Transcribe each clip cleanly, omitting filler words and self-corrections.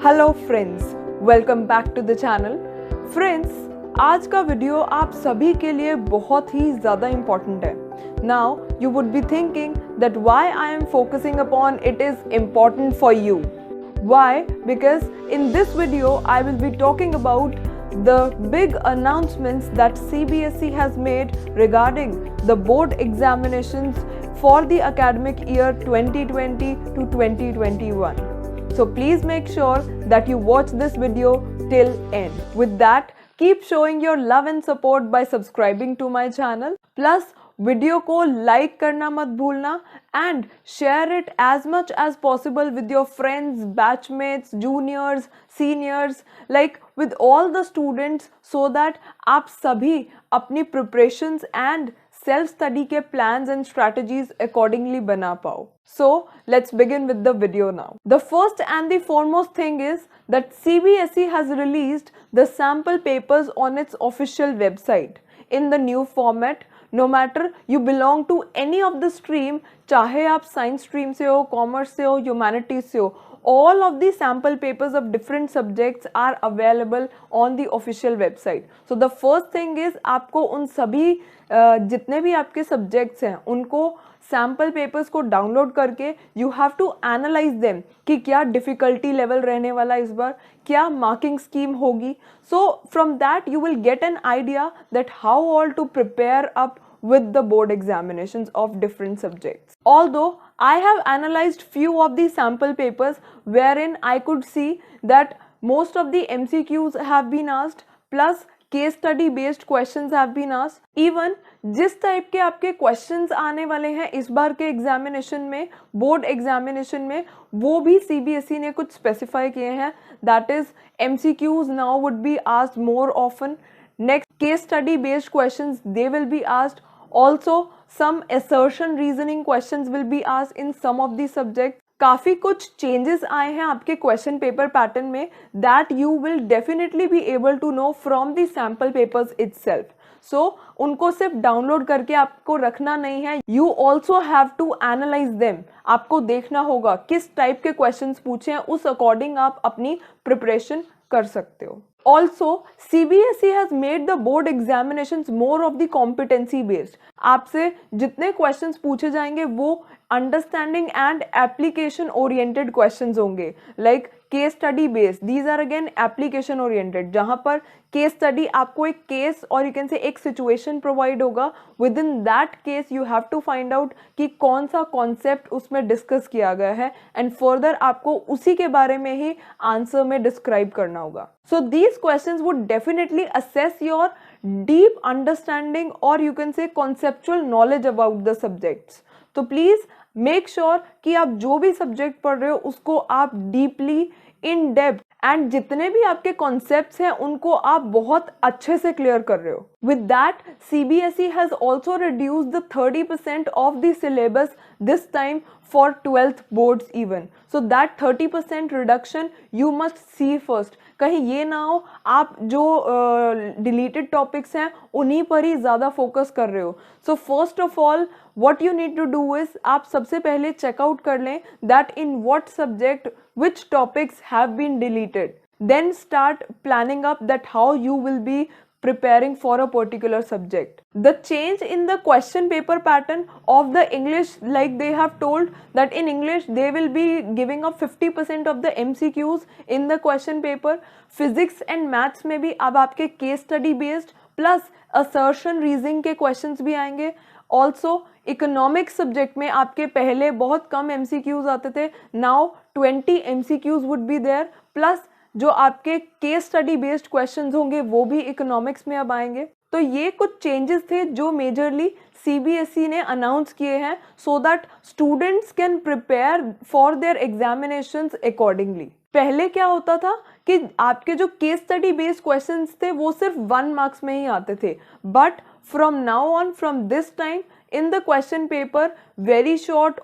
Hello friends, welcome back to the channel. Friends, आज का video आप सभी के लिए बहुत ही ज़्यादा इम्पॉर्टेंट है। Now you would be thinking that why I am focusing upon it is important for you. Why? Because in this video I will be talking about the big announcements that CBSE has made regarding the board examinations for the academic year 2020 to 2021. So please make sure that you watch this video till end. With that, keep showing your love and support by subscribing to my channel. Plus, video को like करना मत भूलना and share it as much as possible with your friends, batchmates, juniors, seniors, like with all the students, so that आप सभी अपनी preparations and self study के plans and strategies accordingly बना पाओ. So let's begin with the video now. The first and the foremost thing is that CBSE has released the sample papers on its official website in the new format. No matter you belong to any of the stream, चाहे आप science stream से हो, commerce से हो, humanities से हो, all of the sample papers of different subjects are available on the official website. So the first thing is आपको उन सभी जितने भी आपके सब्जेक्ट्स हैं उनको सैम्पल पेपर्स को डाउनलोड करके you have to analyse them कि क्या डिफ़िकल्टी लेवल रहने वाला इस बार, क्या मार्किंग स्कीम होगी. So from that you will get an idea that how all to prepare up with the board examinations of different subjects. Although I have analyzed few of the sample papers wherein I could see that most of the MCQs have been asked plus case study based questions have been asked. Even जिस type के आपके questions आने वाले हैं इस बार के examination में, board examination में, वो भी CBSE ने कुछ स्पेसिफाई किए हैं. That is MCQs now would be asked more often. Next, case study based questions, they will be asked. Also, some assertion reasoning questions will be asked in some of the subjects. काफ़ी कुछ changes आए हैं आपके question paper pattern में that you will definitely be able to know from the sample papers itself. So, उनको सिर्फ download करके आपको रखना नहीं है. You also have to analyze them. आपको देखना होगा किस टाइप के questions पूछे हैं, उस अकॉर्डिंग आप अपनी प्रिपरेशन कर सकते हो. Also, CBSE has made the board examinations more of the competency based. आपसे जितने questions पूछे जाएंगे वो understanding and application oriented questions होंगे. Like case study based, these are again application oriented. जहाँ पर case study आपको एक case और you can say एक situation provide होगा. Within that case you have to find out कि कौन सा concept उसमें discuss किया गया है and further आपको उसी के बारे में ही answer में describe करना होगा. So these questions would definitely assess your deep understanding or you can say conceptual knowledge about the subjects. तो प्लीज़ मेक श्योर कि आप जो भी सब्जेक्ट पढ़ रहे हो उसको आप डीपली, इन डेप्थ एंड जितने भी आपके कॉन्सेप्ट्स हैं उनको आप बहुत अच्छे से क्लियर कर रहे हो. With that CBSE has also reduce the 30% of the syllabus this time for 12th boards even. So that 30% reduction you must see first. कहीं ये ना हो आप जो deleted topics हैं उन्हीं पर ही ज़्यादा फोकस कर रहे हो. So first of all what you need to do is आप सबसे पहले check out कर लें that in what subject which topics have been deleted. Then start planning up that how you will be preparing for a particular subject. The change in the question paper pattern of the English, like they have told that in English they will be giving up 50% of the MCQs in the question paper. Physics and maths में भी अब आपके case study based plus assertion reasoning के questions भी आएंगे. Also economics subject में आपके पहले बहुत कम MCQs आते थे, now 20 MCQs would be there plus जो आपके केस स्टडी बेस्ड क्वेश्चंस होंगे वो भी इकोनॉमिक्स में अब आएंगे. तो ये कुछ चेंजेस थे जो मेजरली CBSE ने अनाउंस किए हैं so that students can prepare for their examinations accordingly. पहले क्या होता था कि आपके जो केस स्टडी बेस्ड क्वेश्चंस थे वो सिर्फ 1 मार्क्स में ही आते थे, but from now on, from this time, in the question paper very short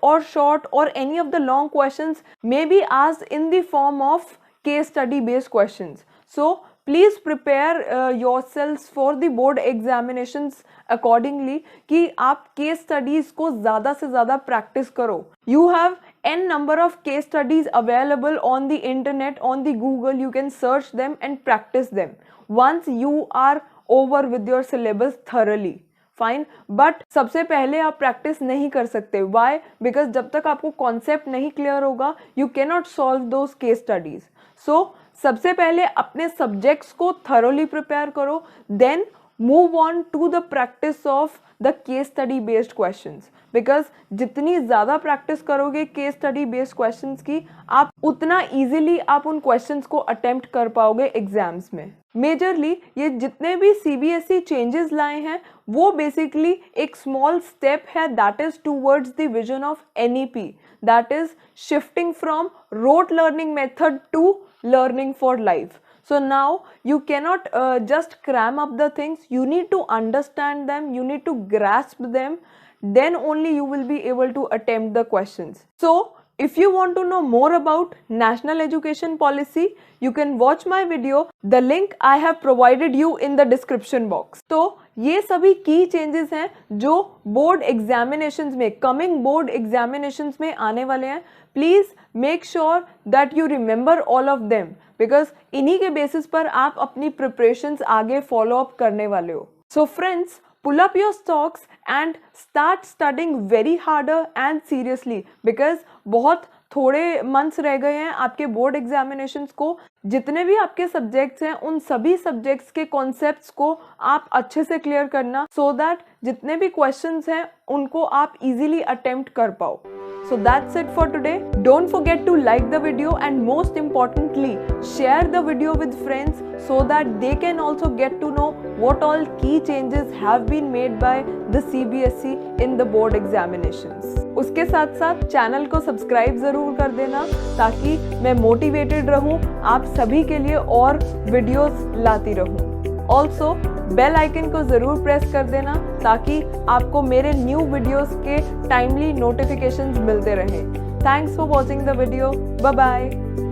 or any of the long questions may be asked in the form of case study based questions. So please prepare yourselves for the board examinations accordingly कि आप case studies को ज़्यादा से ज़्यादा practice करो. You have n number of case studies available on the internet, on the Google. You can search them and practice them once you are over with your syllabus thoroughly. Fine, but सबसे पहले आप practice नहीं कर सकते. Y? Because जब तक आपको concept नहीं क्लियर होगा you can not solve those case studies. So सबसे पहले अपने सब्जेक्ट्स को थरोली प्रिपेयर करो, then move on to the practice of the case study based questions. Because जितनी ज़्यादा प्रैक्टिस करोगे केस स्टडी बेस्ड क्वेश्चंस की, आप उतना ईजिली आप उन क्वेश्चंस को अटेम्प्ट कर पाओगे एग्जाम्स में. मेजरली ये जितने भी CBSE चेंजेस लाए हैं वो बेसिकली एक स्मॉल स्टेप है that is towards the vision of NEP, that is shifting from rote learning method to learning for life. So now you cannot just cram up the things, you need to understand them, you need to grasp them, then only you will be able to attempt the questions. So if you want to know more about National Education Policy, you can watch my video. The link I have provided you in the description box. तो ये सभी की changes हैं जो board examinations में, coming board examinations में आने वाले हैं. Please make sure that you remember all of them, because इन्हीं के बेसिस पर आप अपनी प्रिपरेशंस आगे फॉलो अप करने वाले हो. So friends, pull up your socks and start studying very harder and seriously, because बहुत थोड़े मंथ्स रह गए हैं आपके बोर्ड एग्जामिनेशंस को. जितने भी आपके सब्जेक्ट्स हैं उन सभी सब्जेक्ट्स के कॉन्सेप्ट्स को आप अच्छे से क्लियर करना, सो दैट जितने भी क्वेश्चंस हैं उनको आप इजीली अटेम्प्ट कर पाओ. So that's it for today. Don't forget to like the video and most importantly share the video with friends so that they can also get to know what all key changes have been made by the CBSE in the board examinations. उसके साथ साथ channel को subscribe ज़रूर कर देना ताकि मैं motivated रहूं आप सभी के लिए और वीडियोस लाती रहूं. ऑल्सो बेल आइकन को ज़रूर प्रेस कर देना ताकि आपको मेरे न्यू वीडियोस के टाइमली नोटिफिकेशंस मिलते रहें. Thanks for watching the video. Bye bye.